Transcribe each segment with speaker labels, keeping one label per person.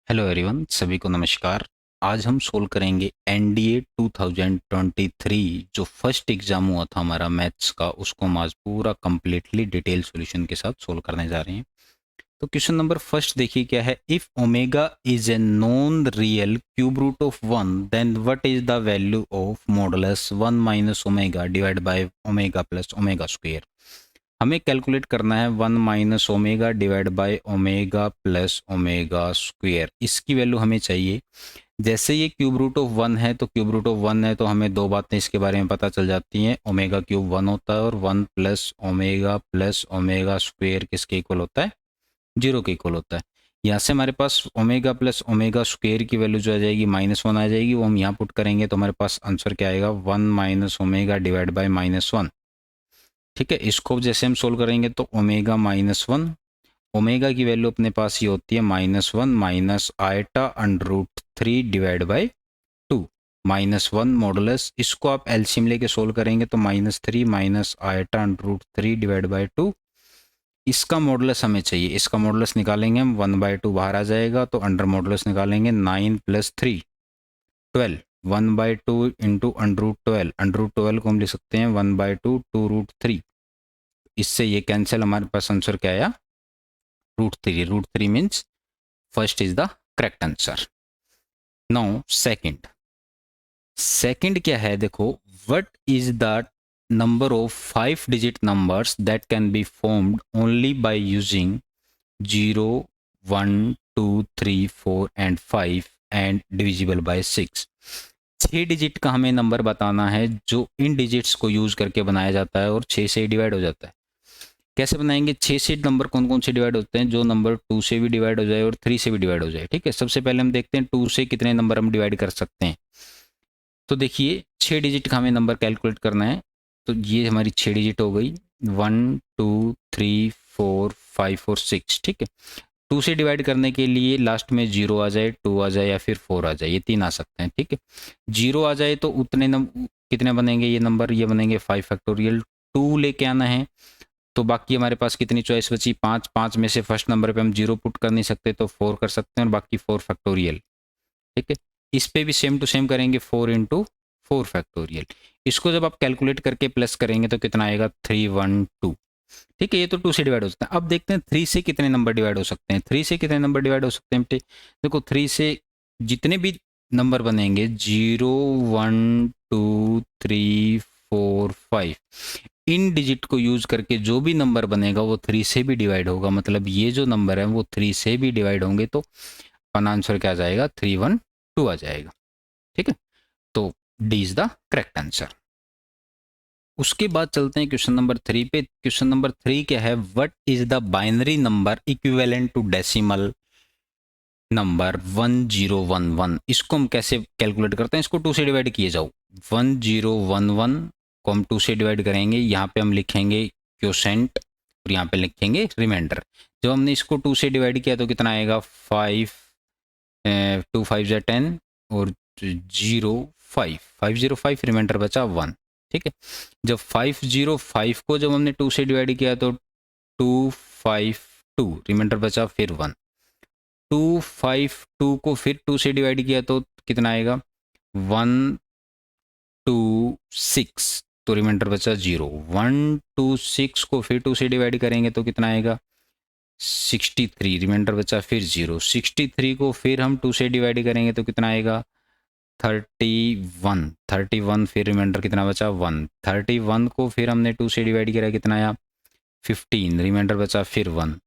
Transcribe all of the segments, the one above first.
Speaker 1: Hello everyone, सभी को नमस्कार। आज हम सोल्व करेंगे एनडीए 2023 जो फर्स्ट एग्जाम हुआ था हमारा मैथ्स का, उसको हम आज पूरा कंप्लीटली डिटेल सॉल्यूशन के साथ सोल्व करने जा रहे हैं। तो क्वेश्चन नंबर फर्स्ट देखिए क्या है। If omega is a non real cube root of 1 then what is the value of modulus 1 minus omega divide by omega plus omega square. हमें कैलकुलेट करना है 1 minus omega divide by omega plus omega square. इसकी value हमें चाहिए। जैसे ये cube root of 1 है तो क्यूब रूट ऑफ 1 है तो हमें दो बातें इसके बारे में पता चल जाती हैं। ओमेगा क्यूब 1 होता है और 1 प्लस ओमेगा स्क्वेयर किसके इक्वल होता है? 0 के इक्वल होता है। यहाँ से हमारे पास ओमेगा प्लस ओमेगा स्क्वेयर की वैल्यू जो आ जाएगी -1 आ जाएगी, वो हम यहाँ पुट करेंगे तो हमारे पास आंसर क्या आएगा? 1 माइनस ओमेगा डिवाइड बाई -1। ठीक है, इसको जैसे हम सोल्व करेंगे तो ओमेगा -1, ओमेगा की वैल्यू अपने पास ये होती है -1 minus iota under root 3 divide by 2। -1 modulus, इसको आप एलसीएम लेके सोल्व करेंगे तो -3 minus iota under root 3 divide by 2। इसका मॉडुलस हमें चाहिए, इसका मॉडुलस निकालेंगे हम 1/2 बाहर आ जाएगा तो अंडर मॉडुलस निकालेंगे 9 + 3 12। 1/2 into under root 12, under root 12 को हम लिख सकते हैं 1/2 2√3। इससे ये कैंसिल, हमारे पास आंसर क्या आया? √3। √3 means first is the correct answer. Now second क्या है देखो। What is the number of 5 digit numbers that can be formed only by using 0 1 2 3 4 and 5 and divisible by 6। 6 digit का हमें नंबर बताना है जो इन डिजिट्स को यूज करके बनाया जाता है और 6 से डिवाइड हो जाता है। कैसे बनाएंगे? 6 से नंबर कौन कौन से डिवाइड होते हैं? जो नंबर 2 से भी डिवाइड हो जाए और 3 से भी डिवाइड हो जाए। ठीक है, सबसे पहले हम देखते हैं 2 से कितने नंबर हम डिवाइड कर सकते हैं। तो देखिए 6 डिजिट का हमें नंबर कैलकुलेट करना है। तो ये हमारी 6 डिजिट हो गई, 1 2 3 4 5 और 6। ठीक है, 2 से डिवाइड करने के लिए लास्ट में 0 आ जाए, 2 आ जाए या फिर 4 आ जाए, ये 3 आ सकते हैं। ठीक है, 0 आ जाए तो उतने कितने बनेंगे ये नंबर? ये बनेंगे 5 फैक्टोरियल। 2 लेके आना है तो बाकी हमारे पास कितनी चॉइस बची? 5। 5 में से फर्स्ट नंबर पे हम 0 पुट कर नहीं सकते तो 4 कर सकते हैं और बाकी 4 फैक्टोरियल। ठीक है, इस पे भी सेम टू सेम करेंगे, 4 इंटू 4 फैक्टोरियल। इसको जब आप कैलकुलेट करके प्लस करेंगे तो कितना आएगा? 312। ठीक है, ये तो 2 से डिवाइड हो सकता है। अब देखते हैं 3 से कितने नंबर डिवाइड हो सकते हैं। 3 से कितने नंबर डिवाइड हो सकते हैं? देखो 3 से जितने भी नंबर बनेंगे 0 1 2 3 4 5, इन डिजिट को यूज करके जो भी नंबर बनेगा वो 3 से भी डिवाइड होगा। मतलब ये जो नंबर है वो 3 से भी डिवाइड होंगे तो अपना आंसर क्या आ जाएगा? 312 आ जाएगा। ठीक है, तो D is the correct answer. उसके बाद चलते हैं क्वेश्चन नंबर 3 पे। क्वेश्चन नंबर 3 क्या है? What is the binary number equivalent to decimal number 1011। इसको हम कैसे कैलकुलेट करते हैं? इसको 2 से डिवाइड किए जाओ। 1011 को हम 2 से डिवाइड करेंगे, यहाँ पे हम लिखेंगे क्वोशेंट और यहाँ पे लिखेंगे रिमाइंडर। जब हमने इसको 2 से डिवाइड किया तो कितना आएगा? 5 2 5 जा 10 और 0 5 505, रिमाइंडर बचा 1। ठीक है, जब 505 को जब हमने 2 से डिवाइड किया तो 252, रिमाइंडर बचा फिर 1। 252 को फिर 2 से डिवाइड किया तो कितना आएगा? 126, तो रिमाइंडर बचा 0। 126 को फिर 2 से डिवाइड करेंगे तो कितना आएगा? 63, रिमाइंडर बचा फिर 0। 63 को फिर हम 2 से डिवाइड करेंगे तो कितना आएगा? 31। 31 फिर रिमाइंडर कितना बचा? 1। 31 को फिर हमने 2 से डिवाइड किया, कितना आया? 15, रिमाइंडर बचा फिर 1।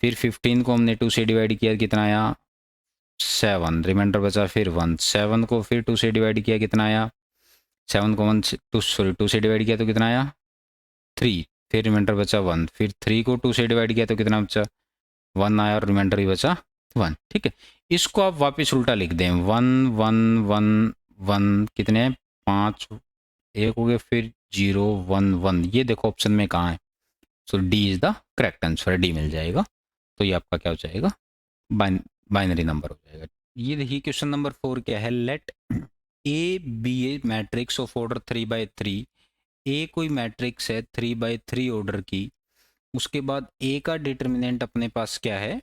Speaker 1: फिर 15 को हमने 2 से डिवाइड किया, कितना आया? 7, रिमाइंडर बचा फिर 1। 7 को फिर 2 से डिवाइड किया, कितना आया? 7 को 2 से डिवाइड किया तो कितना आया? 3, फिर रिमाइंडर बचा 1। फिर 3 को 2 से डिवाइड किया तो कितना बचा? 1 आया और रिमाइंडर ही बचा 1। ठीक है, इसको आप वापस उल्टा लिख दें। 1 1 1 1 कितने हैं? 5 एक हो गए, फिर 0 1 1। ये देखो ऑप्शन में कहाँ है? So D is the correct answer, D मिल जाएगा। तो ये आपका क्या हो जाएगा? बाइनरी नंबर हो जाएगा। ये देखिए क्वेश्चन नंबर 4 क्या है। Let A be a matrix of order 3/3। A कोई मैट्रिक्स है 3/3 ऑर्डर की। उसके बाद ए का डिटर्मिनेंट अपने पास क्या है?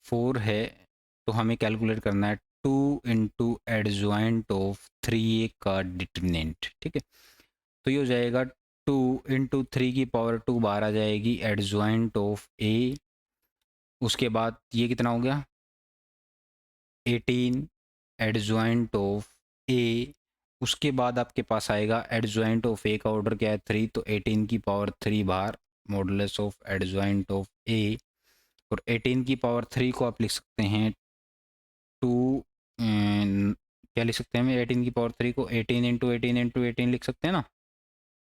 Speaker 1: 4 है तो हमें कैलकुलेट करना है 2 इंटू एडजॉइंट ऑफ 3a का डिटरमिनेंट, ठीक है। तो ये हो जाएगा 2 इंटू 3 की पावर 2 बाहर आ जाएगी एडजॉइंट ऑफ a, उसके बाद ये कितना हो गया 18 एडजॉइंट ऑफ a, उसके बाद आपके पास आएगा एडजॉइंट ऑफ a का ऑर्डर क्या है 3, तो 18 की पावर 3 बाहर modulus of adjoint of a, और 18 की पावर 3 को आप लिख सकते हैं 2, क्या लिख सकते हैं हम 18 की पावर 3 को 18 इंटू 18 इंटू 18 लिख सकते हैं ना,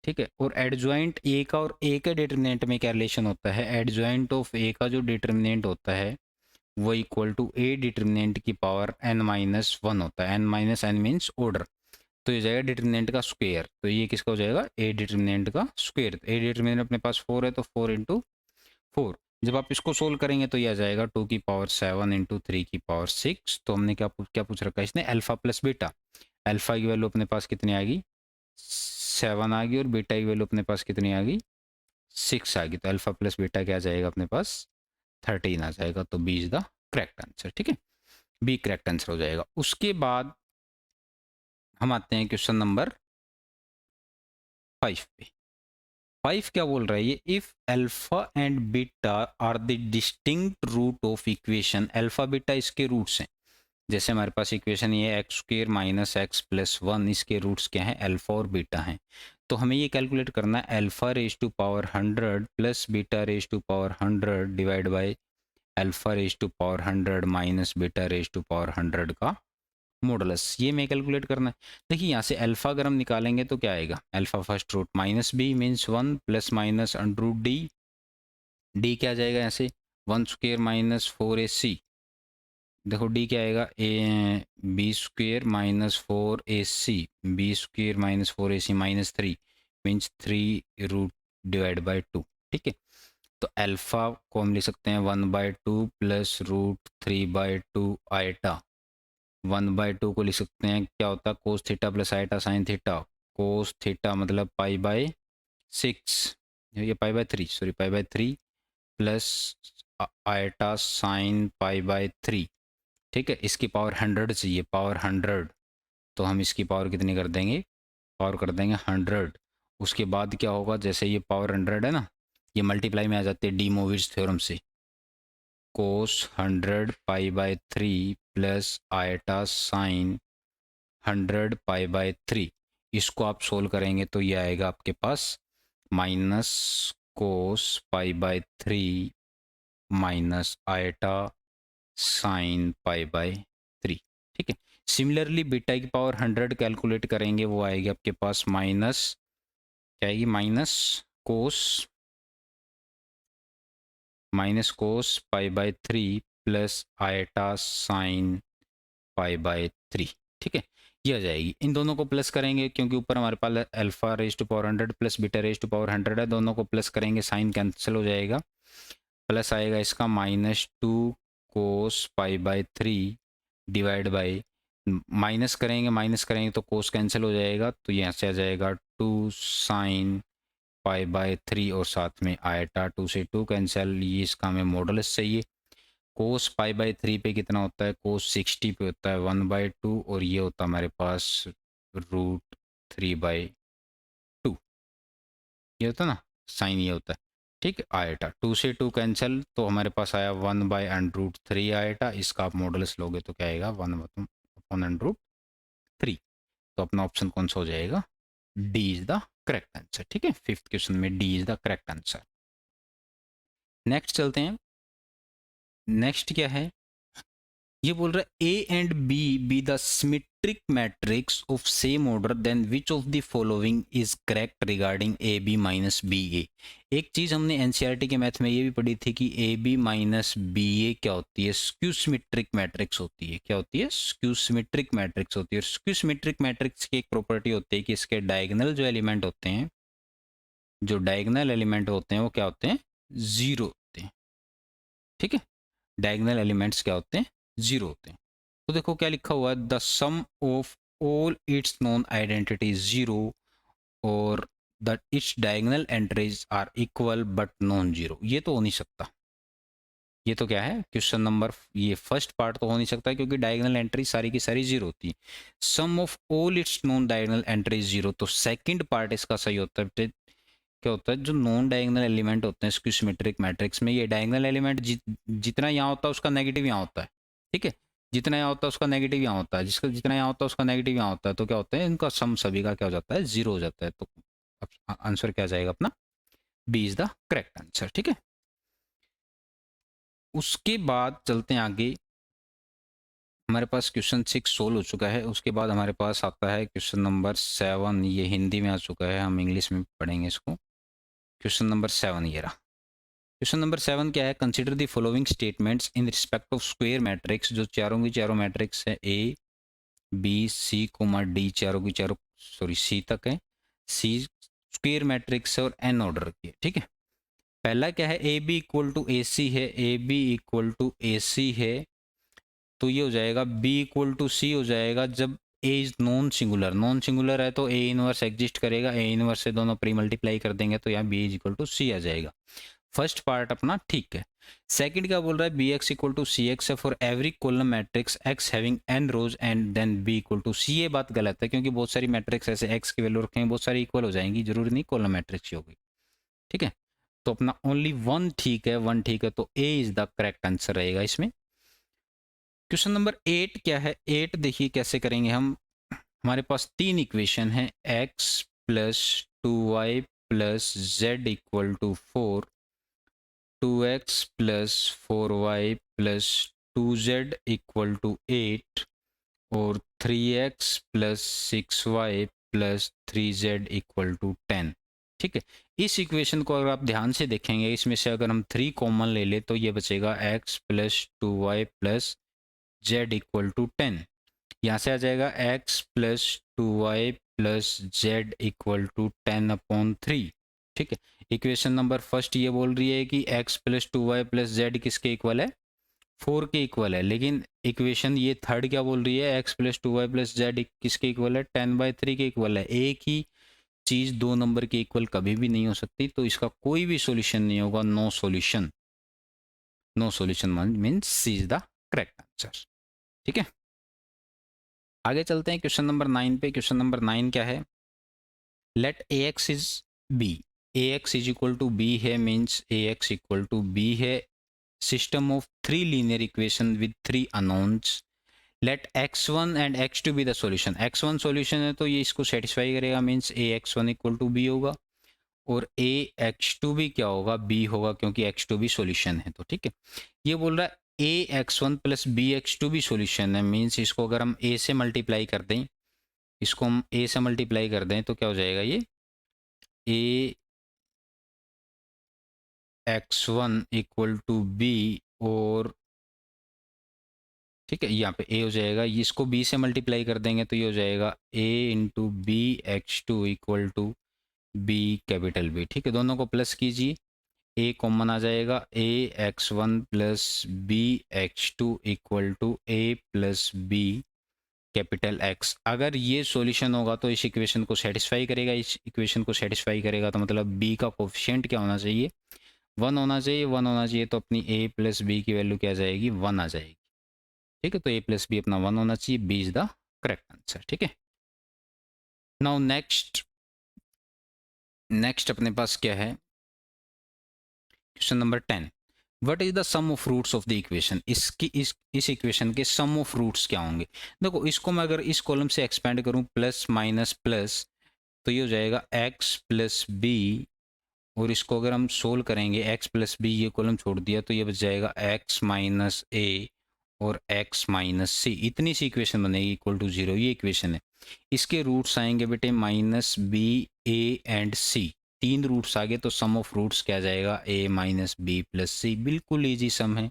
Speaker 1: ठीक है। और एडजॉइंट ए का और ए के डिटरमिनेंट में क्या रिलेशन होता है, एडजॉइंट ऑफ ए का जो डिटरमिनेंट होता है वो इक्वल टू ए डिटरमिनेंट की पावर n-1 होता है, n-n मीन्स ऑर्डर, तो ये जाएगा डिटरमिनेंट का स्क्वायर, तो ये किसका हो जाएगा ए डिटरमिनेंट का स्क्वायर। ए डिटरमिनेंट अपने पास 4 है तो 4 इंटू 4, जब आप इसको सोल्व करेंगे तो ये आ जाएगा 2 की पावर 7 इंटू 3 की पावर 6। तो हमने क्या पूछ रखा है इसने, अल्फा प्लस बीटा। अल्फा की वैल्यू अपने पास कितनी आ गई 7 आ गई, और बीटा की वैल्यू अपने पास कितनी आ गई 6 आ गई, तो अल्फा प्लस बीटा क्या आ जाएगा अपने पास 13 आ जाएगा, तो B is the correct answer, ठीक है, बी करेक्ट आंसर हो जाएगा। उसके बाद हम आते हैं क्वेश्चन नंबर 5 पे। 5 क्या बोल रहा है ये, if alpha and beta are the distinct root of equation, alpha beta इसके रूट्स हैं, जैसे हमारे पास इक्वेशन ये X square minus X plus 1, इसके रूट्स क्या हैं अल्फा और बीटा हैं। तो हमें ये कैलकुलेट करना है alpha raise to power 100 plus beta raise to power 100 divide by alpha raise to power 100 minus beta raise to power 100 का मॉडुलस, ये मैं कैलकुलेट करना है। देखिए यहाँ से अल्फा अगर हम निकालेंगे तो क्या आएगा, alpha first root minus B means 1 plus minus under root D, D क्या आ जाएगा यहाँ से 1 स्क्र माइनस 4ac, देखो डी क्या आएगा A B square minus 4ac, B square minus 4ac minus 3 means 3 root divide by 2, ठीक है। तो अल्फा को हम लिख सकते हैं 1/2 प्लस रूट 3/2 आयटा, 1/2 को लिख सकते हैं क्या होता है cos theta plus iota sine theta, cos theta मतलब π/6, ये π/3 सॉरी π/3 प्लस आयटा साइन π/3, ठीक है। इसकी पावर 100 चाहिए, पावर 100, तो हम इसकी पावर कितनी कर देंगे, पावर कर देंगे 100। उसके बाद क्या होगा, जैसे ये पावर 100 है ना, ये मल्टीप्लाई में आ जाती है डी मोविट्ज थ्योरम से, कोस 100 π/3 प्लस आयटा साइन 100 π/3, इसको आप सोल्व करेंगे तो ये आएगा आपके पास minus cos π/3 minus iota sine π/3, ठीक है। सिमिलरली बीटा की पावर 100 कैलकुलेट करेंगे, वो आएगी आपके पास माइनस क्या आएगी minus cos π/3 plus iota sine π/3, ठीक है, ये आ जाएगी। इन दोनों को प्लस करेंगे क्योंकि ऊपर हमारे पास alpha raise to power 100 plus beta raise to power 100 है, दोनों को प्लस करेंगे साइन कैंसिल हो जाएगा, प्लस आएगा इसका -2 कोस π/3 डिवाइड बाई, माइनस करेंगे तो कोस कैंसिल हो जाएगा, तो यहाँ से आ जाएगा 2 साइन π/3 और साथ में आयटा 2 से 2 कैंसिल, ये इसका हमें मॉडुलस चाहिए। कोस π/3 पे कितना होता है, कोस 60 पे होता है 1/2, और ये होता है हमारे पास रूट 3/2, ये होता है ना साइन, ये होता है, ठीक है। आयटा 2 से 2 कैंसिल, तो हमारे पास आया 1/√3 आयटा, इसका आप मॉडुलस लोगे तो क्या आएगा 1/√3, तो अपना ऑप्शन कौन सा हो जाएगा, D is the correct answer, ठीक है। फिफ्थ क्वेश्चन में D is the correct answer. Next चलते हैं, नेक्स्ट क्या है, ये बोल रहा है A and B be the symmetric matrix of same order then which of the following is correct regarding A B minus B A. एक चीज हमने एनसीईआरटी के मैथ में ये भी पढ़ी थी कि ए बी माइनस बी ए क्या होती है, स्क्यू सिमेट्रिक मैट्रिक्स होती है, क्या होती है स्क्यू सिमेट्रिक मैट्रिक्स होती है। स्क्यू सिमेट्रिक मैट्रिक्स की एक प्रॉपर्टी होती है कि इसके डायगोनल जो एलिमेंट होते हैं, जो डायगोनल एलिमेंट होते हैं वो क्या होते हैं जीरो होते हैं, ठीक है, डायगोनल एलिमेंट्स क्या होते हैं जीरो होते हैं। तो देखो क्या लिखा हुआ है, the sum of all its non identity zero, और that its diagonal entries are equal but non zero, ये तो हो नहीं सकता, ये तो क्या है क्वेश्चन नंबर, ये फर्स्ट पार्ट तो हो नहीं सकता क्योंकि डायगोनल एंट्री सारी की सारी जीरो होती है। Sum of all its non diagonal entry zero, तो सेकंड पार्ट इसका सही होता है। क्या होता है, जो नॉन डायगोनल एलिमेंट होते हैं स्क्यू सिमेट्रिक मैट्रिक्स में, ये डायगोनल एलिमेंट जितना यहाँ होता है उसका नेगेटिव यहाँ होता है, ठीक है, जितना यहाँ होता है उसका नेगेटिव यहाँ होता है, जिसका जितना यहाँ होता है उसका नेगेटिव यहाँ होता है, तो क्या होता है, इनका सम सभी का क्या हो जाता है, जीरो हो जाता है। तो आंसर क्या जाएगा अपना, B is the correct answer, ठीक है। उसके बाद चलते हैं आगे, हमारे पास क्वेश्चन 6 सोल्व हो चुका है। उसके बाद हमारे पास आता है क्वेश्चन नंबर 7, ये हिंदी में आ चुका है, हम इंग्लिश में पढ़ेंगे इसको। क्वेश्चन नंबर 7 ये रहा। क्वेश्चन नंबर 7 क्या है, consider the following statements in respect of square matrix, जो चारों की चारों मैट्रिक्स है, A B C comma D, चारों की चारों, सॉरी सी तक है, सी स्क्वायर मैट्रिक्स है और एन ऑर्डर की है, ठीक है। पहला क्या है, ए बी इक्वल टू ए सी है, ए बी इक्वल टू ए सी है, तो ये हो जाएगा बी इक्वल टू सी हो जाएगा जब A is non singular, non singular है तो ए इनवर्स एग्जिस्ट करेगा, ए इनवर्स से दोनों प्री मल्टीप्लाई कर देंगे तो यहाँ बी इज इक्वल टू सी आ जाएगा। फर्स्ट पार्ट अपना ठीक है। सेकंड क्या बोल रहा है, B X equal to C X है for every column matrix X having N rows and then B equal to C. ये बात गलत है क्योंकि बहुत सारी मैट्रिक्स ऐसे एक्स की वैल्यू रखेंगे बहुत सारी इक्वल हो जाएंगी, जरूरी नहीं कॉलम मैट्रिक्स ही होगी, ठीक है। तो अपना ओनली वन ठीक है, वन ठीक है, तो ए इज द करेक्ट आंसर रहेगा इसमें। क्वेश्चन नंबर 8 क्या है, 8 देखिए कैसे करेंगे हम। हमारे पास तीन इक्वेशन है, x plus 2y plus Z equal to 4, 2x plus 4y plus 2z equal to 8 और 3x plus 6y plus 3z equal to 10, ठीक है। इस इक्वेशन को अगर आप ध्यान से देखेंगे, इसमें से अगर हम 3 कॉमन ले ले तो ये बचेगा x plus 2y plus Z equal to 10। यहाँ से आ जाएगा x plus 2y plus Z equal to 10/3, ठीक है। इक्वेशन नंबर फर्स्ट ये बोल रही है कि x plus 2y plus Z किसके इक्वल है, 4 के इक्वल है, लेकिन इक्वेशन ये थर्ड क्या बोल रही है, x plus 2y plus Z किसके इक्वल है, 10/3 के इक्वल है। एक ही चीज दो नंबर के इक्वल कभी भी नहीं हो सकती, तो इसका कोई भी सॉल्यूशन नहीं होगा, no solution, no solution means C is the correct answer, ठीक है। आगे चलते हैं क्वेश्चन नंबर 9 पे। क्वेश्चन नंबर 9 क्या है, let A X is B, A X is equal to B है, means A X equal to B है, system of 3 linear equation with 3 unknowns, let x1 and x2 be the solution. x1 solution है तो ये इसको satisfy करेगा, means A x1 equal to B होगा, और ए x2 भी क्या होगा, बी होगा, क्योंकि x2 भी सॉल्यूशन है, तो ठीक है। ये बोल रहा है ए x1 प्लस बी x2 भी सॉल्यूशन है, मीन्स इसको अगर हम a से मल्टीप्लाई कर दें, इसको हम a से मल्टीप्लाई कर दें तो क्या हो जाएगा, ये ए x1 इक्वल टू बी, और ठीक है यहाँ पे a हो जाएगा, इसको b से मल्टीप्लाई कर देंगे तो ये हो जाएगा a into B x2 equal to B capital B, ठीक है। दोनों को प्लस कीजिए, a कॉमन आ जाएगा, a x1 plus B x2 equal to a plus B capital X। अगर ये सॉल्यूशन होगा तो इस इक्वेशन को सेटिस्फाई करेगा, इस इक्वेशन को सेटिस्फाई करेगा, तो मतलब b का कोफिशिएंट क्या होना चाहिए, 1 होना चाहिए, 1 होना चाहिए, तो अपनी a प्लस बी की वैल्यू क्या आ जाएगी, 1 आ जाएगी, ठीक है। तो a प्लस बी अपना 1 होना चाहिए, b is the correct answer, ठीक है। नाउ नेक्स्ट अपने पास क्या है, question number 10, what is the sum of roots of the equation. इसकी इस इक्वेशन के सम ऑफ रूट्स क्या होंगे। देखो इसको मैं अगर इस कॉलम से एक्सपेंड करूं, प्लस माइनस प्लस, तो ये हो जाएगा x प्लस बी, और इसको अगर हम सोल्व करेंगे, x प्लस बी ये कॉलम छोड़ दिया तो ये बच जाएगा x माइनस ए और x माइनस सी, इतनी सी इक्वेशन बनेगी इक्वल टू 0, ये इक्वेशन है। इसके रूट्स आएंगे बेटे माइनस बी, ए एंड सी, तीन रूट्स आ गए, तो सम ऑफ रूट्स क्या जाएगा, a minus B plus C, बिल्कुल इजी सम है,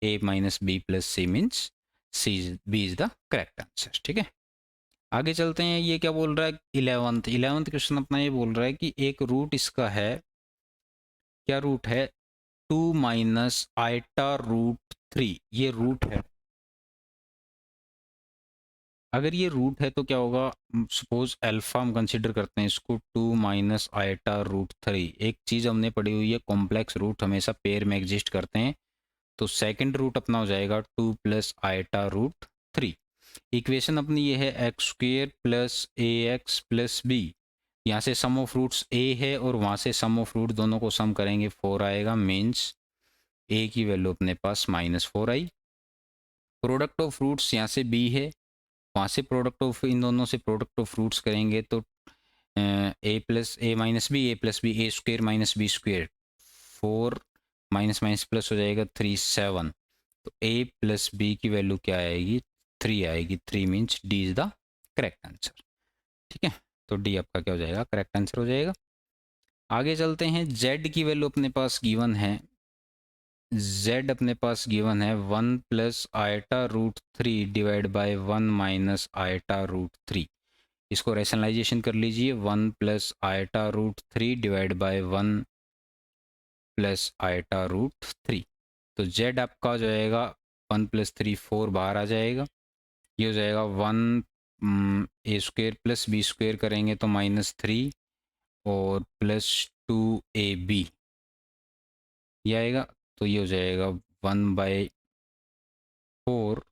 Speaker 1: a minus B plus C means C, B is the correct answer, ठीक है। आगे चलते हैं, ये क्या बोल रहा है, 11th क्वेश्चन अपना ये बोल रहा है कि एक रूट इसका है, क्या रूट है, 2 माइनस आइटा रूट 3, ये रूट है। अगर ये रूट है तो क्या होगा, सपोज अल्फा हम कंसिडर करते हैं इसको, 2 माइनस आइटा रूट 3। एक चीज़ हमने पढ़ी हुई है, कॉम्प्लेक्स रूट हमेशा पेयर में एग्जिस्ट करते हैं, तो सेकंड रूट अपना हो जाएगा 2 प्लस आयटा रूट 3। इक्वेशन अपनी ये है एक्स स्क्वेयर प्लस ए एक्स प्लस बी। यहाँ से सम ऑफ रूट्स ए है और वहाँ से सम ऑफ रूट दोनों को सम करेंगे 4 आएगा, मीन्स ए की वैल्यू अपने पास -4 आई। प्रोडक्ट ऑफ रूट्स यहाँ से बी है, वहाँ से प्रोडक्ट ऑफ इन दोनों से प्रोडक्ट ऑफ रूट्स करेंगे तो A plus A minus B, A plus B, A square minus B square, 4 minus minus plus हो जाएगा 3 7। तो ए प्लस बी की वैल्यू क्या आएगी? 3 आएगी। 3 means D is the correct answer. ठीक है, तो डी आपका क्या हो जाएगा? करेक्ट आंसर हो जाएगा। आगे चलते हैं। जेड की वैल्यू अपने पास गिवन है, z अपने पास गिवन है 1 plus iota root 3 divide by 1 minus iota root 3। इसको रेशनलाइजेशन कर लीजिए, 1 plus iota root 3 divide by 1 plus iota root 3। तो z आपका जो आएगा 1 प्लस 3 4 बाहर आ जाएगा, ये हो जाएगा 1 ए स्क्वेयर प्लस बी स्क्वेयर करेंगे तो -3 और प्लस 2ab ये आएगा। तो ये हो जाएगा 1/4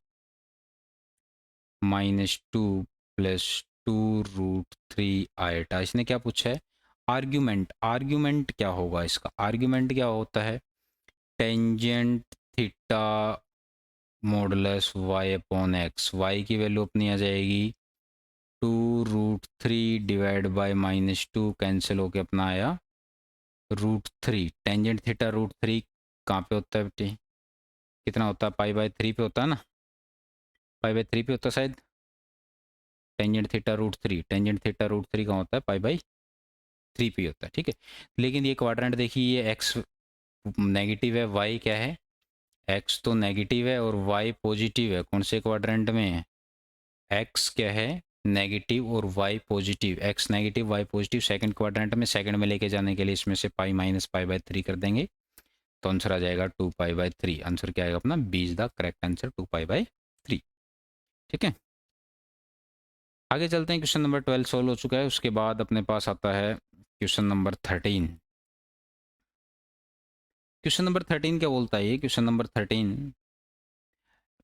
Speaker 1: -2 प्लस 2√3 आयटा। इसने क्या पूछा है? आर्ग्यूमेंट। आर्ग्यूमेंट क्या होगा इसका? आर्ग्यूमेंट क्या होता है? Tangent theta modulus y upon x. y की वैल्यू अपनी आ जाएगी 2√3 डिवाइड बाय -2 कैंसिल होके अपना आया √3। टेंजेंट थीटा √3 कहाँ पे होता है बेटे? कितना होता है? π/3 पे होता है ना, π/3 पे होता है शायद। टेंजेंट थीटा √3, टेंजेंट थीटा √3 कहाँ होता है? π/3 पे होता है। ठीक है, लेकिन ये क्वाड्रेंट देखिए, ये एक्स नेगेटिव है, वाई क्या है? एक्स तो नेगेटिव है और वाई पॉजिटिव है। कौन से क्वाड्रेंट में है? एक्स क्या है? नेगेटिव और Y positive. X negative Y positive second quadrant में। सेकंड में लेके जाने के लिए इसमें से पाई माइनस π/3 कर देंगे तो आंसर आ जाएगा 2π/3। आंसर क्या आएगा अपना? B is the correct answer, 2π/3। ठीक है, आगे चलते हैं। क्वेश्चन नंबर 12 सॉल्व हो चुका है। उसके बाद अपने पास आता है क्वेश्चन नंबर 13। क्वेश्चन नंबर 13 क्या बोलता है? ये question number 13,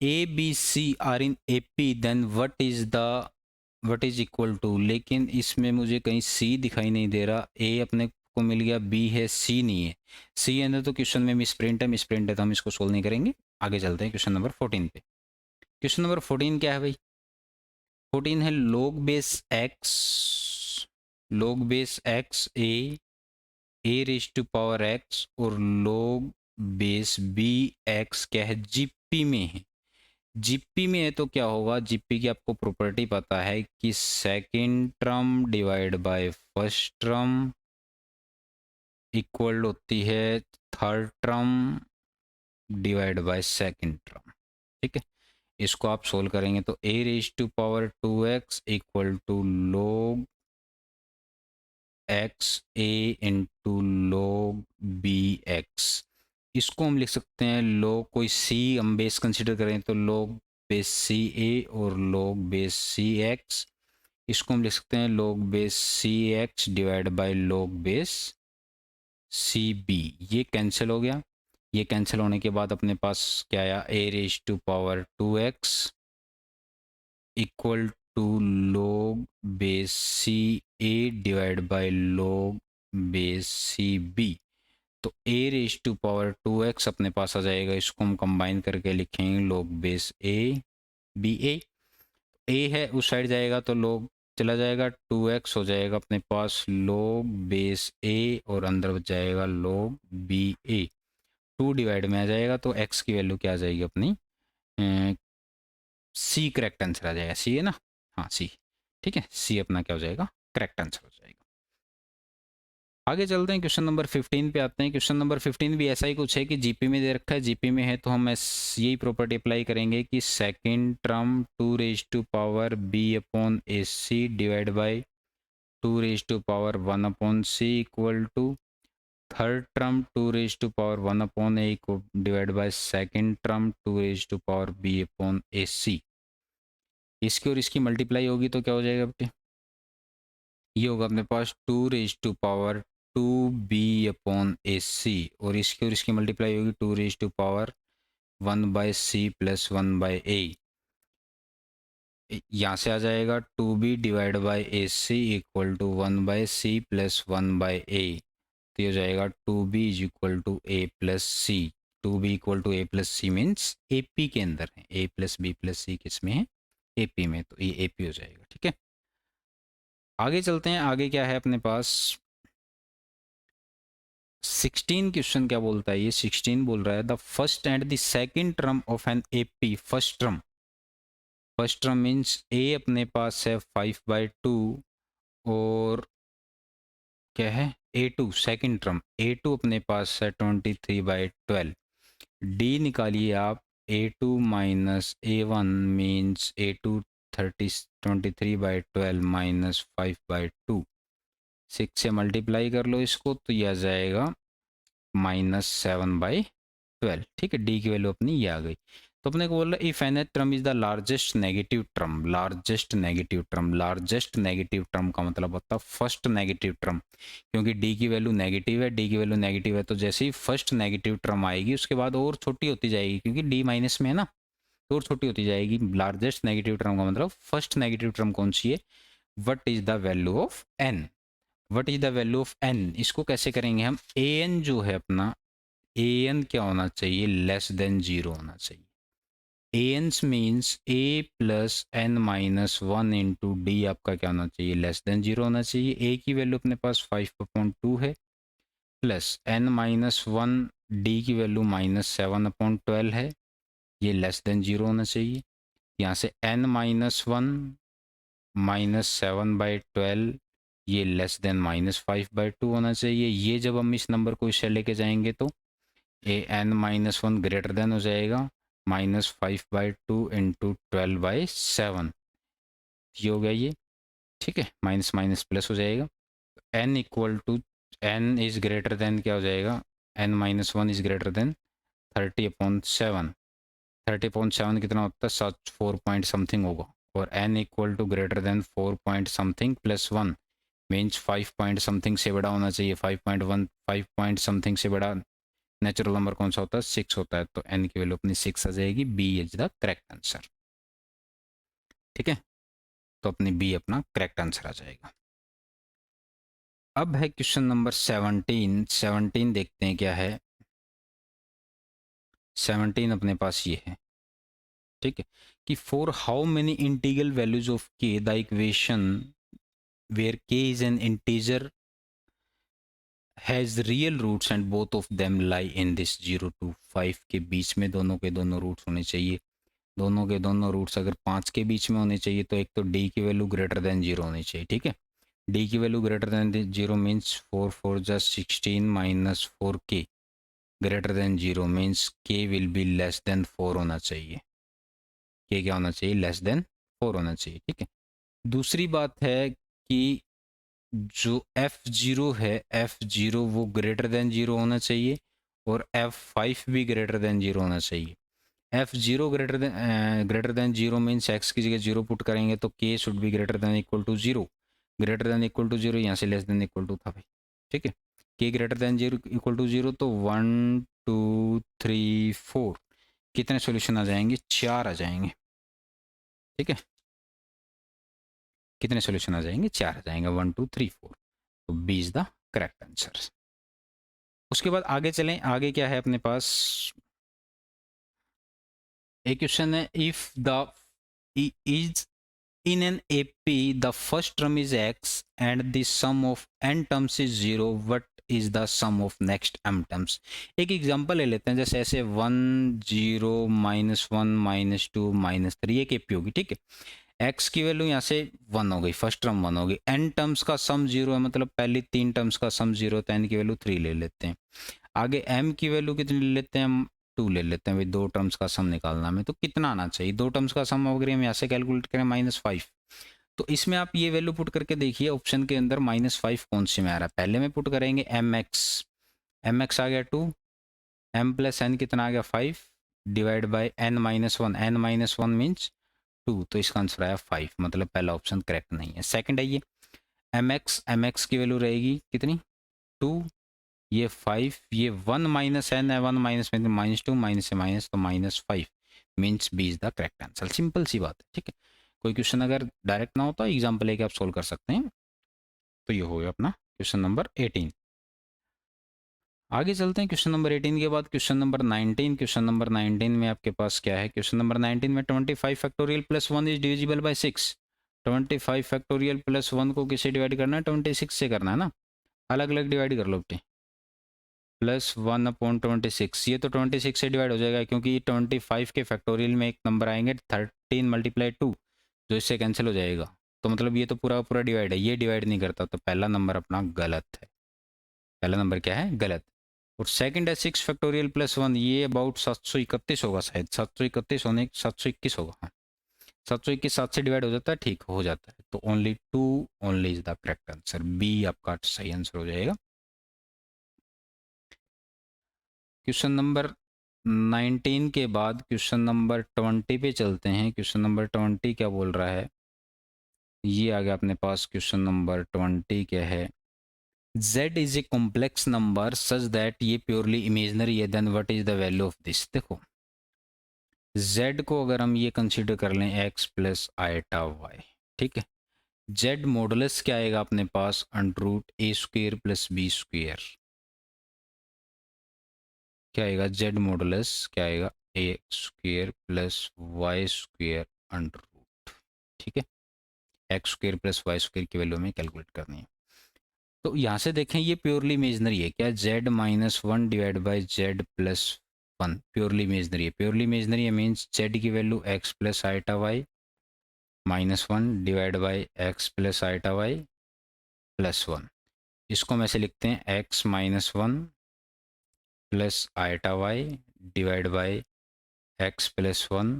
Speaker 1: A B C are in A P then what is equal to. लेकिन इसमें मुझे कहीं सी दिखाई नहीं दे रहा। ए अपने को मिल गया, बी है, सी नहीं है। सी है ना, तो क्वेश्चन में मिस प्रिंट है, मिस प्रिंट है तो हम इसको सोल्व नहीं करेंगे। आगे चलते हैं क्वेश्चन नंबर 14 पे। क्वेश्चन नंबर 14 क्या है भाई? 14 है log base X A raise to power X और log बेस बी एक्स क्या है? जीपी में है। जीपी में है तो क्या होगा? जीपी की आपको प्रॉपर्टी पता है कि second term divide by first term equal होती है third term divide by second term. ठीक है, इसको आप सोल्व करेंगे तो A raise to power 2x equal to log X A into log B X. इसको हम लिख सकते हैं log, कोई सी हम बेस कंसिडर करें तो log बेस सी ए और log बेस सी एक्स। इसको हम लिख सकते हैं log base C X divide by log base C B. ये कैंसिल हो गया। ये कैंसिल होने के बाद अपने पास क्या आया? A raise to power 2x equal to log base C A divide by log base C B. तो a raise to power 2x अपने पास आ जाएगा। इसको हम कंबाइन करके लिखेंगे log base a B a है, उस साइड जाएगा तो log चला जाएगा, 2x हो जाएगा अपने पास log बेस a और अंदर बच जाएगा log बी a। 2 डिवाइड में आ जाएगा तो x की वैल्यू क्या आ जाएगी अपनी? सी करेक्ट आंसर आ जाएगा। सी है ना? हाँ सी। ठीक है, सी अपना क्या हो जाएगा? करेक्ट आंसर हो जाएगा। आगे चलते हैं, क्वेश्चन नंबर 15 पे आते हैं। क्वेश्चन नंबर 15 भी ऐसा ही कुछ है कि जीपी में दे रखा है। जीपी में है तो हम यही प्रॉपर्टी अप्लाई करेंगे कि second term 2 raise to power B upon A C divide by 2 raise to power 1 upon C equal to third term 2 raise to power 1 upon A divide by second term 2 raise to power B upon A C. इसकी और इसकी multiply होगी तो क्या हो जाएगा बेटे? ये होगा अपने पास 2 raise to power 2b upon A C और इसकी मल्टीप्लाई होगी 2 raise to power 1/c plus 1/a, यहाँ से आ जाएगा 2b divide by A C equal to 1/c plus 1/a, तो ये हो जाएगा 2b is equal to a plus C. 2b equal to a plus C means AP के अंदर है, a plus b plus C किस में है, AP में, तो ये AP हो जाएगा। ठीक है, आगे चलते हैं। आगे क्या है अपने पास 16 क्वेश्चन क्या बोलता है, ये 16 बोल रहा है the first and the second term of an AP। First term means a अपने पास है 5/2 और क्या है A2 सेकंड टर्म, A2 अपने पास है 23/12। D निकालिए आप, A2 minus A1 means A2 23/12 minus 5/2, 6 से मल्टीप्लाई कर लो इसको तो यह आ जाएगा -7/12। ठीक है, डी की वैल्यू अपनी ये आ गई। तो अपने को बोल रहा है if N term is the largest negative term, largest negative term का मतलब होता है फर्स्ट नेगेटिव टर्म, क्योंकि डी की वैल्यू नेगेटिव है, डी की वैल्यू नेगेटिव है तो जैसे ही फर्स्ट नेगेटिव टर्म आएगी उसके बाद और छोटी होती जाएगी, क्योंकि डी माइनस में है ना, तो और छोटी होती जाएगी। लार्जेस्ट नेगेटिव टर्म का मतलब फर्स्ट नेगेटिव टर्म कौन सी है, what is the value of N, what is the value of N. इसको कैसे करेंगे हम, ए एन जो है अपना, ए एन क्या होना चाहिए, लेस देन 0 होना चाहिए। A N means A plus N minus 1 into D आपका क्या होना चाहिए, लेस देन 0 होना चाहिए। ए की वैल्यू अपने पास 5/2 है, प्लस एन माइनस 1, डी की वैल्यू -7/12 है, ये लेस देन 0 होना चाहिए। यहाँ से एन माइनस 1 -7/12, ये लेस देन -5/2 होना चाहिए। ये जब हम इस नंबर को इससे लेके जाएंगे तो A N minus 1 greater than हो जाएगा -5/2 इंटू 12/7, ये हो गया ये। ठीक है, माइनस माइनस प्लस हो जाएगा। N equal to, N is greater than क्या हो जाएगा, N minus 1 is greater than 30/7। 30/7 कितना होता है, 4 पॉइंट समथिंग होगा, और N equal to greater than 4 point something plus 1 means 5 point something से बड़ा होना चाहिए। 5.1, 5 पॉइंट समथिंग से बड़ा नेचुरल नंबर कौन सा होता है, 6 होता है, तो एन की वैल्यू अपनी 6 आ जाएगी। B is the correct answer. ठीक है, तो अपनी बी अपना करेक्ट आंसर आ जाएगा। अब है क्वेश्चन नंबर 17 देखते हैं क्या है। 17 अपने पास ये है, ठीक है, कि for how many integral values of K the equation where K is an integer has real roots and both of them lie in this 0 to 5 के बीच में दोनों के दोनों रूट्स होने चाहिए। दोनों के दोनों रूट्स अगर 5 के बीच में होने चाहिए तो एक तो डी की वैल्यू ग्रेटर देन 0 होनी चाहिए। ठीक है, डी की वैल्यू ग्रेटर देन 0 मीन्स 4 4 जा 16 माइनस 4 के ग्रेटर देन 0 मीन्स के विल बी लेस देन 4 होना चाहिए। के क्या होना चाहिए, लेस देन 4 होना चाहिए। ठीक है, दूसरी बात है कि जो F0 है, F0 वो ग्रेटर देन 0 होना चाहिए और F5 भी ग्रेटर देन 0 होना चाहिए। F0 greater than 0 means x की जगह 0 पुट करेंगे तो k should be greater than equal to 0, greater than equal to 0 यहाँ से लेस देन इक्वल टू था भाई। ठीक है, k greater than 0 equal to 0 तो 1 2 3 4 कितने सॉल्यूशन आ जाएंगे, 4 आ जाएंगे। ठीक है, कितने सॉल्यूशन आ जाएंगे, 4 आ जाएंगे, 1 2 3 4, तो B is the correct answer. उसके बाद आगे चलें, आगे क्या है अपने पास, एक क्वेश्चन है if the is in an AP the first term is x and the sum of n terms is 0, what is the sum of next m terms। एक एग्जांपल ले लेते हैं, जैसे ऐसे 1 0 -1 -2 -3 एक AP होगी। ठीक है, x की वैल्यू यहाँ से 1 हो गई, फर्स्ट टर्म 1 हो गई, n टर्म्स का सम 0 है, मतलब पहली 3 टर्म्स का सम 0 तो n की वैल्यू 3 ले लेते हैं। आगे m की वैल्यू कितनी ले लेते हैं हम, 2 ले लेते हैं भाई, 2 टर्म्स का सम निकालना हमें, तो कितना आना चाहिए, 2 टर्म्स का सम अगर हम यहाँ से कैलकुलेट करें -5, तो इसमें आप ये वैल्यू पुट करके देखिए ऑप्शन के अंदर -5 कौन से में आ रहा है। पहले में पुट करेंगे mx आ गया 2, m प्लस n कितना आ गया 5 divide by n -1, n -1 means 2, तो इसका आंसर आया 5, मतलब पहला ऑप्शन करेक्ट नहीं है। सेकंड है ये mx की वैल्यू रहेगी कितनी 2, ये 5, ये 1 माइनस n है, 1 माइनस में -2 माइनस से माइनस तो -5 means B is the correct answer. Simple सी बात है, ठीक है। कोई क्वेश्चन अगर डायरेक्ट ना हो तो एग्जाम्पल लेके आप सोल्व कर सकते हैं। तो ये हो गया अपना क्वेश्चन नंबर 18। आगे चलते हैं क्वेश्चन नंबर 18 के बाद क्वेश्चन नंबर 19। क्वेश्चन नंबर 19 में आपके पास क्या है? क्वेश्चन नंबर 19 में 25 factorial plus 1 is divisible by 6। 25 factorial plus 1 को किससे डिवाइड करना है? 26 से करना है ना। अलग अलग डिवाइड कर लो बेटे। प्लस 1/26, ये तो 26 से डिवाइड हो जाएगा क्योंकि 25 के फैक्टोरियल में एक नंबर आएंगे 13 मल्टीप्लाई 2, जो इससे कैंसिल हो जाएगा। तो मतलब ये तो पूरा पूरा डिवाइड है, ये डिवाइड नहीं करता, तो पहला नंबर अपना गलत है। पहला नंबर क्या है? गलत। और सेकंड है 6 फैक्टोरियल प्लस 1, ये अबाउट 731 होगा शायद, 731 होने 721 होगा, हाँ 721 7 से डिवाइड हो जाता है, ठीक हो जाता है। तो only 2 only is the correct answer, B आपका सही आंसर हो जाएगा। क्वेश्चन नंबर 19 के बाद क्वेश्चन नंबर 20 पे चलते हैं। क्वेश्चन नंबर 20 क्या बोल रहा है? ये आ गया अपने पास। क्वेश्चन नंबर 20 क्या है? z is a complex number such that ये प्योरली इमेजनरी है, then what is the value of this. देखो z को अगर हम ये कंसीडर कर लें x प्लस आइटा y, ठीक है। z मॉडुलस क्या आएगा अपने पास? √a² plus b²। क्या आएगा? z मॉडुलस क्या आएगा? a² plus y² under root, ठीक है। x² प्लस y² की वैल्यू हमें कैलकुलेट करनी है। तो यहाँ से देखें ये प्योरली इमेजनरी है क्या? z-1 divide by z plus 1 purely imaginary है। प्योरली इमेजनरी है मीन्स z की वैल्यू x plus iota y -1 divide by x plus iota y plus 1। इसको हम ऐसे लिखते हैं x -1 plus iota y divide by x plus 1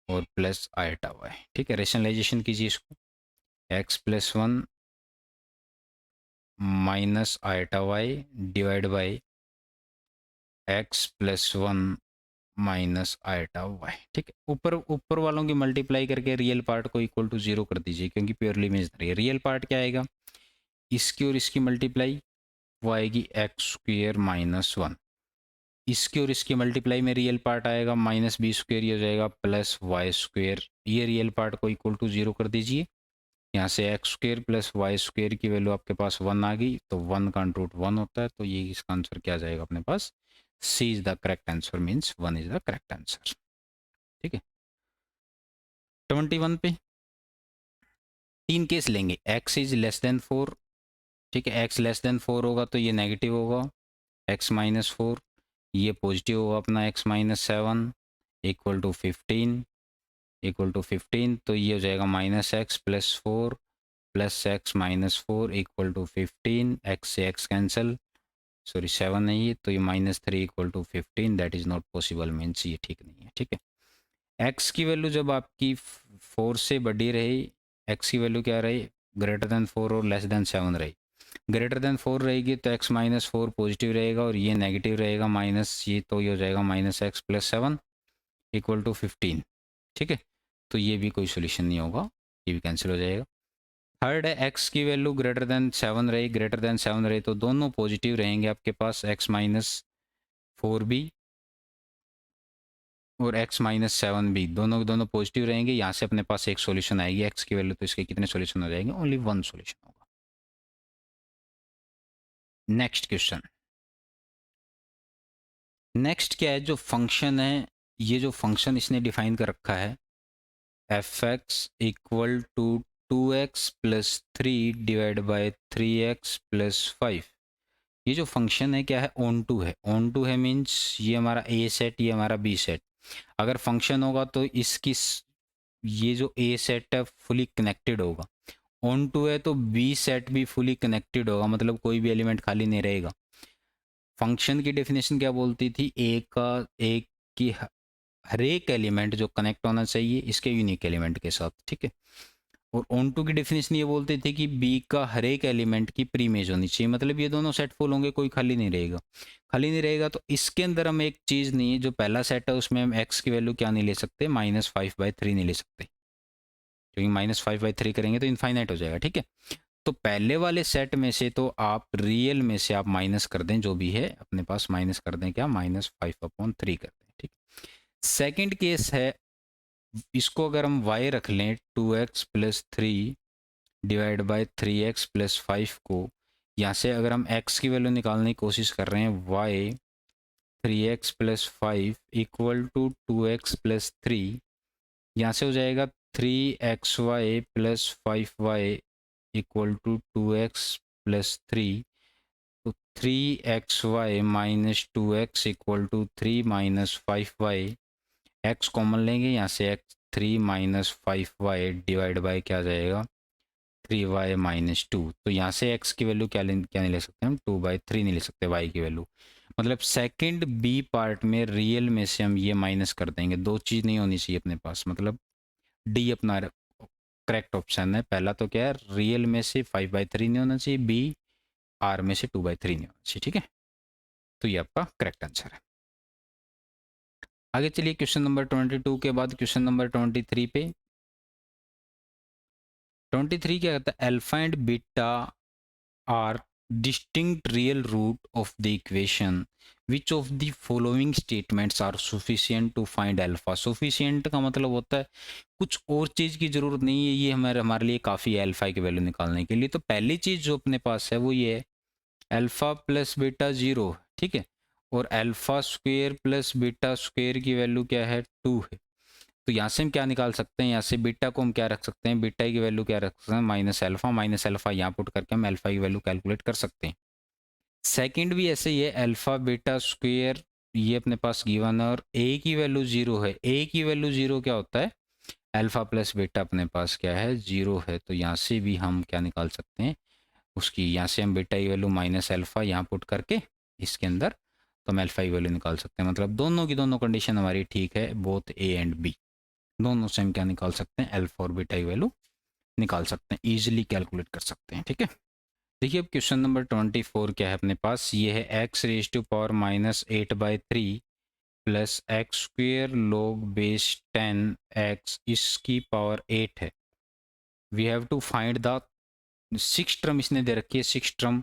Speaker 1: और प्लस आइटा y, ठीक है। रेशनलाइजेशन कीजिए इसको, x plus 1 minus iota y divide by x plus 1 minus iota y, ठीक है। ऊपर ऊपर वालों की मल्टीप्लाई करके रियल पार्ट को इक्वल टू 0 कर दीजिए क्योंकि प्योरली इमेजनरी है। रियल पार्ट क्या आएगा? इसकी और इसकी मल्टीप्लाई वो आएगी x² -1। इसकी और इसकी मल्टीप्लाई में रियल पार्ट आएगा -b², ये हो जाएगा प्लस y²। ये रियल पार्ट को इक्वल टू 0 कर दीजिए। यहाँ से x² प्लस y² की वैल्यू आपके पास 1 आ गई, तो 1 का अंडर रूट 1 होता है। तो ये इसका आंसर क्या जाएगा अपने पास? C is the correct answer, means 1 is the correct answer, ठीक है। 21 पे 3 केस लेंगे। x इज लेस देन 4, ठीक है। x लेस देन 4 होगा तो ये नेगेटिव होगा, x -4। ये पॉजिटिव होगा अपना x -7 equal to 15, equal to 15। तो ये हो जाएगा -x plus 4 plus x -4 equal to 15। x से x कैंसिल, सॉरी 7 नहीं है, तो ये -3 equal to 15। That is not possible, means ये ठीक नहीं है, ठीक है। x की वैल्यू जब आपकी 4 से बड़ी रही, x की वैल्यू क्या रही? ग्रेटर देन 4 और लेस देन 7 रही। ग्रेटर देन 4 रहेगी तो x -4 पॉजिटिव रहेगा और ये नेगेटिव रहेगा माइनस, ये तो ये हो जाएगा -x प्लस 7 इक्वल टू 15, ठीक है। तो ये भी कोई सोल्यूशन नहीं होगा, ये भी कैंसिल हो जाएगा। थर्ड है x की वैल्यू ग्रेटर देन 7 रही, ग्रेटर देन 7 रही तो दोनों पॉजिटिव रहेंगे आपके पास, x -4 भी और x -7 भी, दोनों दोनों पॉजिटिव रहेंगे। यहाँ से अपने पास एक सॉल्यूशन आएगी x की वैल्यू, तो इसके कितने सॉल्यूशन हो जाएंगे? ओनली 1 सॉल्यूशन होगा। Next question. नेक्स्ट क्या है? जो फंक्शन है, ये जो फंक्शन इसने डिफाइन कर रखा है f(x) equal to 2x plus 3 divide by 3x plus 5। ये जो फंक्शन है क्या है? ऑन टू है। ऑन टू है मीन्स ये हमारा a सेट, ये हमारा b सेट। अगर फंक्शन होगा तो इसकी ये जो a सेट है फुली कनेक्टेड होगा। ऑन टू है तो b सेट भी फुली कनेक्टेड होगा, मतलब कोई भी एलिमेंट खाली नहीं रहेगा। फंक्शन की डेफिनेशन क्या बोलती थी? एक की हर एक एलिमेंट जो कनेक्ट होना चाहिए इसके यूनिक एलिमेंट के साथ, ठीक है। और ऑन टू की डेफिनेशन ये बोलते थे कि बी का हर एक एलिमेंट की प्रीमेज होनी चाहिए, मतलब ये दोनों सेट फुल होंगे, कोई खाली नहीं रहेगा। खाली नहीं रहेगा तो इसके अंदर हम एक चीज़ नहीं है, जो पहला सेट है उसमें हम एक्स की वैल्यू क्या नहीं ले सकते? -5/3 नहीं ले सकते, क्योंकि -5/3 करेंगे तो इनफाइनाइट हो जाएगा, ठीक है। तो पहले वाले सेट में से तो आप रियल में से आप माइनस कर दें, जो भी है अपने पास माइनस कर दें, क्या -5/3 कर दें, ठीक। सेकंड केस है, इसको अगर हम y रख लें 2x + 3 डिवाइड बाय 3x + 5 को, यहाँ से अगर हम x की वैल्यू निकालने की कोशिश कर रहे हैं, y 3x + 5 = 2x + 3, यहाँ से हो जाएगा 3xy + 5y = 2x + 3, तो 3xy - 2x = 3 - 5y, x common लेंगे यहाँ से, x 3 - 5y डिवाइड बाय क्या आ जाएगा 3y - 2, तो यहाँ से x की वैल्यू क्या नहीं ले सकते हम, 2/3 नहीं ले सकते y की वैल्यू। मतलब सेकंड बी पार्ट में रियल में से हम ये माइनस कर देंगे, दो चीज़ नहीं होनी चाहिए अपने पास, मतलब डी अपना करेक्ट ऑप्शन है। पहला तो क्या है, रियल में से 5/3 नहीं होना चाहिए, बी आर में से 2/3 नहीं होना चाहिए, ठीक है। तो ये आपका करेक्ट आंसर है। आगे चलिए क्वेश्चन नंबर 22 के बाद क्वेश्चन नंबर 23 पे। 23 क्या कहता है, alpha and beta are distinct real root of the equation, which of the following statements are sufficient to find alpha। sufficient का मतलब होता है कुछ और चीज की जरूरत नहीं है, ये हमारे लिए काफी है अल्फा की वैल्यू निकालने के लिए। तो पहली चीज जो अपने पास है वो ये है, अल्फा प्लस बीटा 0, ठीक है, और alpha square plus beta square की वैल्यू क्या है 2 है। तो यहाँ से हम क्या निकाल सकते हैं, यहाँ से बीटा को हम क्या रख सकते हैं, बीटा की वैल्यू क्या रख सकते हैं माइनस अल्फा यहाँ पुट करके हम अल्फा की वैल्यू कैलकुलेट कर सकते हैं। सेकंड भी ऐसे ही है, अल्फा बीटा स्क्वेयर ये अपने पास गिवन है और ए की वैल्यू 0 है। ए की वैल्यू 0 क्या होता है, अल्फा प्लस बीटा अपने पास क्या है 0 है। तो यहाँ से भी हम क्या निकाल सकते हैं उसकी, यहाँ से हम बीटा की वैल्यू माइनस अल्फा यहाँ पुट करके इसके अंदर तो हम अल्फा की वैल्यू निकाल सकते हैं। मतलब दोनों की दोनों कंडीशन हमारी ठीक है, बोथ ए एंड बी, दोनों से हम क्या निकाल सकते हैं, अल्फा और बीटा की वैल्यू निकाल सकते हैं, इजीली कैलकुलेट कर सकते हैं, ठीक है। देखिए अब क्वेश्चन नंबर 24 क्या है अपने पास, ये है x⁻⁻8/3 plus X square log base 10x इसकी पावर 8 है। We have to find the 6 term इसने दे रखी है, 6 टर्म।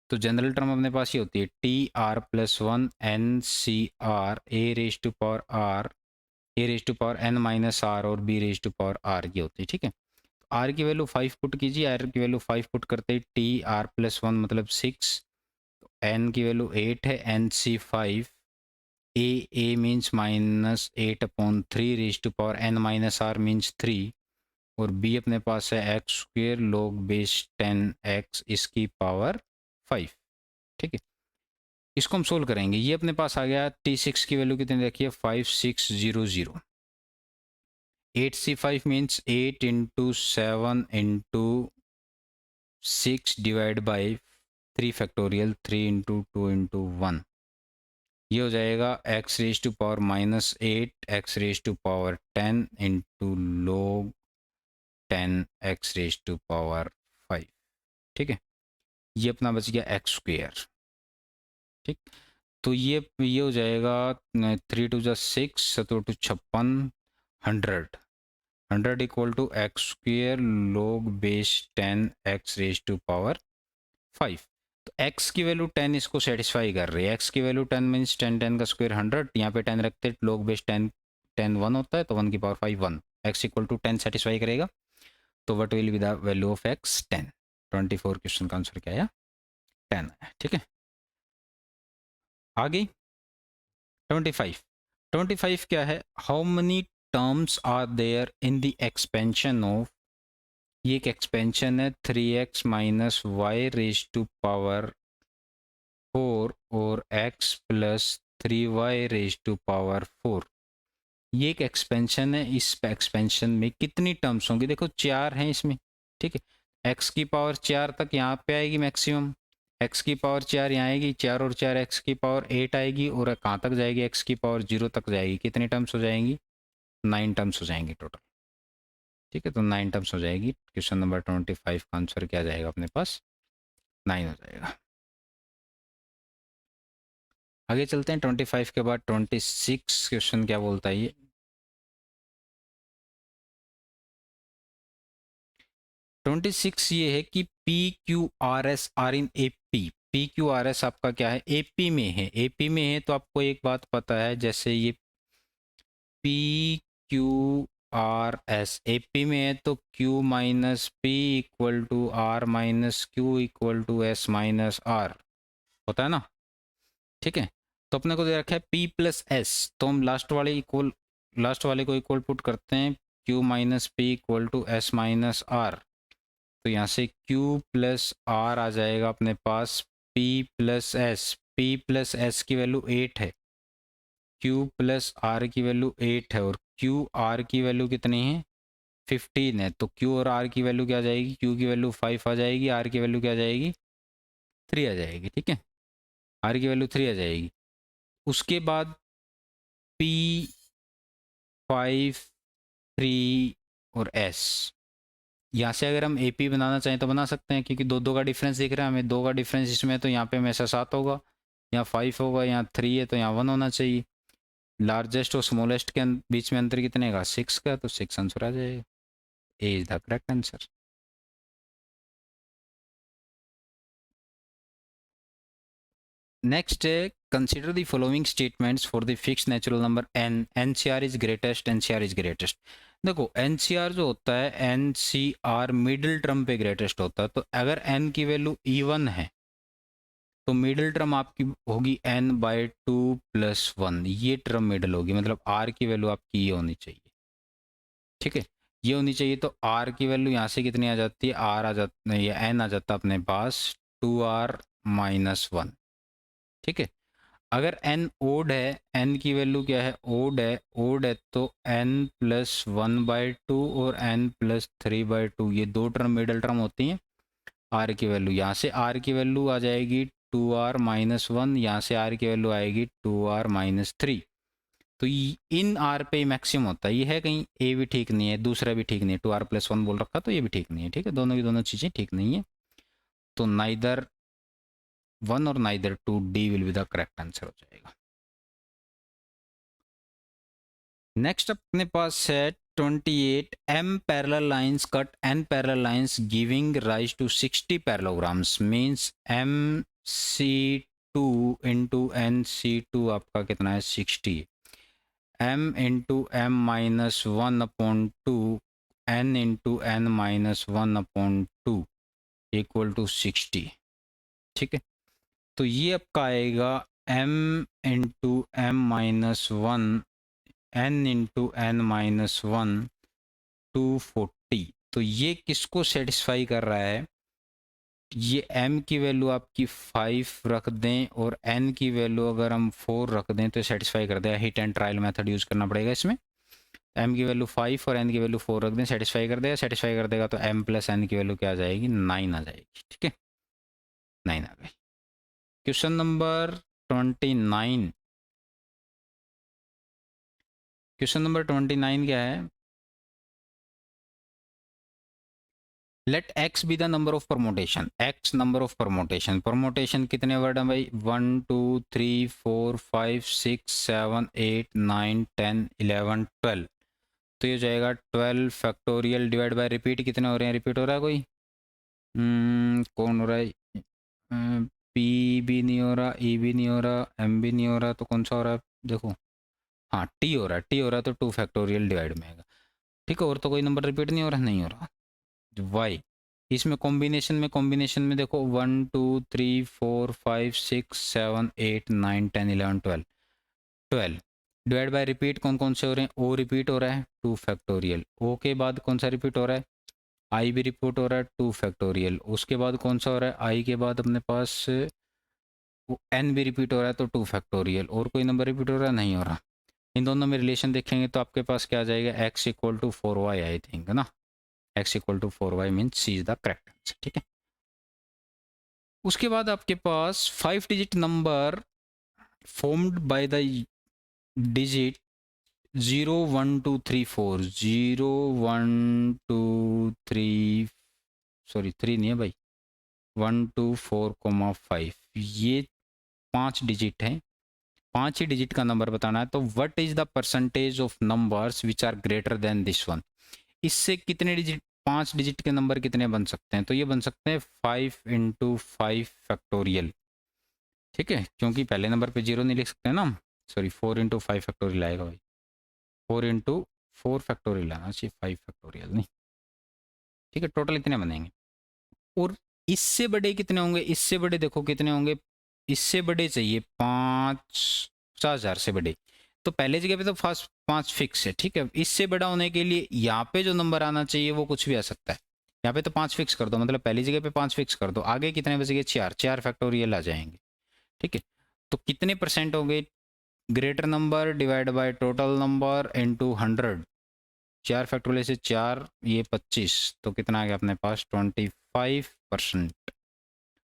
Speaker 1: तो जनरल टर्म अपने पास ये होती है TR+1 NCR a⁻n-r और b⁻r ये होती है, ठीक है। आर की वैल्यू 5 पुट कीजिए, आर की वैल्यू 5 पुट करते ही TR+1 मतलब 6, एन की वैल्यू 8 है, NC5, ए मीन्स -8/3 मीन्स 3, और बी अपने पास है x square log base 10x इसकी पावर 5, ठीक है। इसको हम सोल्व करेंगे, ये अपने पास आ गया T6 की वैल्यू कितनी रखी है 5600। 8C5 means 8 × 7 × 6 divide by 3 factorial 3 × 2 × 1, ये हो जाएगा x⁻⁻8 x⁻10 into log 10 x⁻5, ठीक है। ये अपना बच गया एक्स स्क्वेयर, ठीक। तो ये हो जाएगा 3 × 2 = 6, 7 × 2 = 56, 100 equal to X square log base 10 x⁻5। तो x की वैल्यू 10 इसको सेटिस्फाई कर रही है, x की वैल्यू 10 मीन्स 10 का स्क्वायर 100, यहाँ पे 10 रखते log बेस 10 1 होता है, तो 1 की power 5 1, x equal to 10 satisfy करेगा। तो what will be the value of x 10। 24 question का आंसर क्या आया 10 है, ठीक है। आगे 25 क्या है, how many terms are there in the expansion of, ये एक एक्सपेंशन है 3x - y⁻⁴ और x + 3y⁴। ये एक एक्सपेंशन है, इस एक्सपेंशन में कितनी टर्म्स होंगी, देखो 4 हैं इसमें, ठीक है। x की पावर 4 तक यहाँ पे आएगी मैक्सिमम, x की पावर 4 यहाँ आएगी, 4 और 4 x की पावर 8 आएगी, और कहाँ तक जाएगी, x की पावर 0 तक जाएगी। कितनी टर्म्स हो जाएंगी, 9 टर्म्स हो जाएंगी टोटल, ठीक है। तो 9 टर्म्स हो जाएगी। क्वेश्चन नंबर 25 का आंसर क्या जाएगा अपने पास 9 हो जाएगा। आगे चलते हैं 25 के बाद 26 क्वेश्चन क्या बोलता है ये, 26 ये है कि PQRS are in AP। PQRS आपका क्या है, AP में है। AP में है तो आपको एक बात पता है, जैसे ये PQRS AP में है तो Q minus P equal to R minus Q equal to S minus R होता है ना, ठीक है। तो अपने को दे रखा है P प्लस S, तो हम लास्ट वाले को इक्वल पुट करते हैं, Q minus P equal to S minus R। तो यहाँ से Q प्लस R आ जाएगा अपने पास P plus S। P plus S की वैल्यू 8 है, Q प्लस R की वैल्यू 8 है, और Q R की वैल्यू कितनी है, 15 है। तो Q और R की वैल्यू क्या आ जाएगी, Q की वैल्यू 5 आ जाएगी, R की वैल्यू क्या आ जाएगी, 3 आ जाएगी, ठीक है। R की वैल्यू 3 आ जाएगी। उसके बाद P 5 3 और S, यहाँ से अगर हम AP बनाना चाहें तो बना सकते हैं, क्योंकि दो दो का डिफरेंस दिख रहा है हमें, 2 का डिफरेंस इसमें है, तो यहाँ पे हमेशा 7 होगा, यहाँ 5 होगा, यहाँ 3 है तो यहाँ 1 होना चाहिए। लार्जेस्ट और स्मॉलेस्ट के बीच में अंतर कितने का, 6 का, तो 6 आंसर आ जाएगा। A is the correct answer. Next है, consider the following statements for the fixed natural number n, NCR is greatest, NCR is greatest. देखो NCR जो होता है, NCR मिडिल टर्म पे ग्रेटेस्ट होता है, तो अगर n की वैल्यू इवन है तो मिडिल टर्म आपकी होगी n बाई 2 प्लस 1, ये टर्म मिडिल होगी, मतलब r की वैल्यू आपकी ये होनी चाहिए, ठीक है, ये होनी चाहिए। तो r की वैल्यू यहाँ से कितनी आ जाती है, r आ जाता नहीं, n आ जाता अपने पास 2r माइनस 1, ठीक है। अगर n ओड है, n की वैल्यू क्या है, ओड है तो n प्लस 1 बाई 2 और n प्लस 3 बाई 2, ये दो टर्म मिडल टर्म होती हैं। r की वैल्यू, यहाँ से r की वैल्यू आ जाएगी 2r माइनस 1, यहाँ से r की वैल्यू आएगी 2r माइनस 3। तो इन r पे मैक्सिमम होता है, ये है कहीं a भी ठीक नहीं है, दूसरा भी ठीक नहीं है, 2r प्लस 1 बोल रखा तो ये भी ठीक नहीं है, ठीक है, दोनों की दोनों चीज़ें ठीक नहीं है। तो नाइदर 1 और neither 2, D will be the correct answer हो जाएगा। नेक्स्ट अपने पास है 28, m parallel lines cut n parallel lines giving rise to 60 parallelograms means MC2 into NC2 आपका कितना है, 60, m into m minus 1 upon 2 n into n minus 1 upon 2 equal to 60, ठीक है। तो ये आपका आएगा m into m minus 1 n into N minus 1 240। तो ये किसको सेटिस्फाई कर रहा है, ये m की वैल्यू आपकी 5 रख दें और n की वैल्यू अगर हम 4 रख दें तो सेटिस्फाई कर देगा। Hit and trial method use करना पड़ेगा इसमें। m की वैल्यू 5 और n की वैल्यू 4 रख दें, सेटिस्फाई कर देगा। सेटिस्फाई कर देगा तो m प्लस n की वैल्यू क्या आ जाएगी, 9 आ जाएगी, ठीक है, 9 आ गई। क्वेश्चन नंबर 29, क्वेश्चन नंबर 29 क्या है, let x be the number of permutation, x number of permutation. Permutation कितने वर्ड हैं भाई, 1 2 3 4 5 6 7 8 9 10 11 12। तो ये हो जाएगा 12 फैक्टोरियल डिवाइड बाय रिपीट, कितने हो रहे हैं, रिपीट हो रहा है कोई, कौन हो रहा है, पी भी नहीं हो रहा, ई भी नहीं हो रहा, एम भी नहीं हो रहा, तो कौन सा हो रहा है, देखो, हाँ टी हो रहा है, टी हो रहा है, तो 2 फैक्टोरियल डिवाइड में आएगा, ठीक है। और तो कोई नंबर रिपीट नहीं हो रहा, नहीं हो रहा। वाई, इसमें कॉम्बिनेशन में देखो 1 2 3 4 5 6 7 8 9 10 11 12, 12 डिवाइड बाय रिपीट कौन कौन से हो रहे हैं, ओ रिपीट हो रहा है 2 फैक्टोरियल, ओ के बाद कौन सा रिपीट हो रहा है, आई भी रिपीट हो रहा है 2 फैक्टोरियल, उसके बाद कौन सा हो रहा है, आई के बाद अपने पास एन भी रिपीट हो रहा है तो 2 फैक्टोरियल, और कोई नंबर रिपीट हो रहा है, नहीं हो रहा। इन दोनों में रिलेशन देखेंगे तो आपके पास क्या आ जाएगा, x equal to 4y I think ना, x equal to 4y means C is the correct answer, ठीक है। उसके बाद आपके पास 5 digit number formed by the digit 0 1 2 3 4, 0 1 2 3, sorry 3 नहीं है भाई, 1 2 4 5, ये 5 डिजिट है, 5 ही डिजिट का नंबर बताना है। तो what is the percentage of numbers which are greater than this one, इससे कितने डिजिट 5 डिजिट के नंबर कितने बन सकते हैं, तो ये बन सकते हैं 5 इंटू 5 फैक्टोरियल, ठीक है, क्योंकि पहले नंबर पे 0 नहीं लिख सकते ना, सॉरी 4 इंटू 5 फैक्टोरियल आएगा भाई, 4 इंटू 4 फैक्टोरियल आना चाहिए, 5 फैक्टोरियल नहीं, ठीक है, टोटल इतने बनेंगे। और इससे बड़े कितने होंगे, इससे बड़े देखो कितने होंगे, इससे बड़े चाहिए 50,000 से बड़े, तो पहले जगह पे तो फर्स्ट 5 फिक्स है, ठीक है। इससे बड़ा होने के लिए यहाँ पे जो नंबर आना चाहिए वो कुछ भी आ सकता है, यहाँ पे तो 5 फिक्स कर दो, मतलब पहली जगह पे 5 फिक्स कर दो, आगे कितने बचेंगे 4, 4 फैक्टोरियल आ जाएंगे, ठीक है। तो कितने परसेंट होंगे, greater number divide by total number into 100, 4 factorial से 4 ये 25, तो कितना आ गया अपने पास 25%,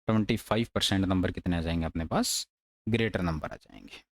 Speaker 1: 25% नंबर कितने आ जाएंगे अपने पास, ग्रेटर नंबर आ जाएंगे।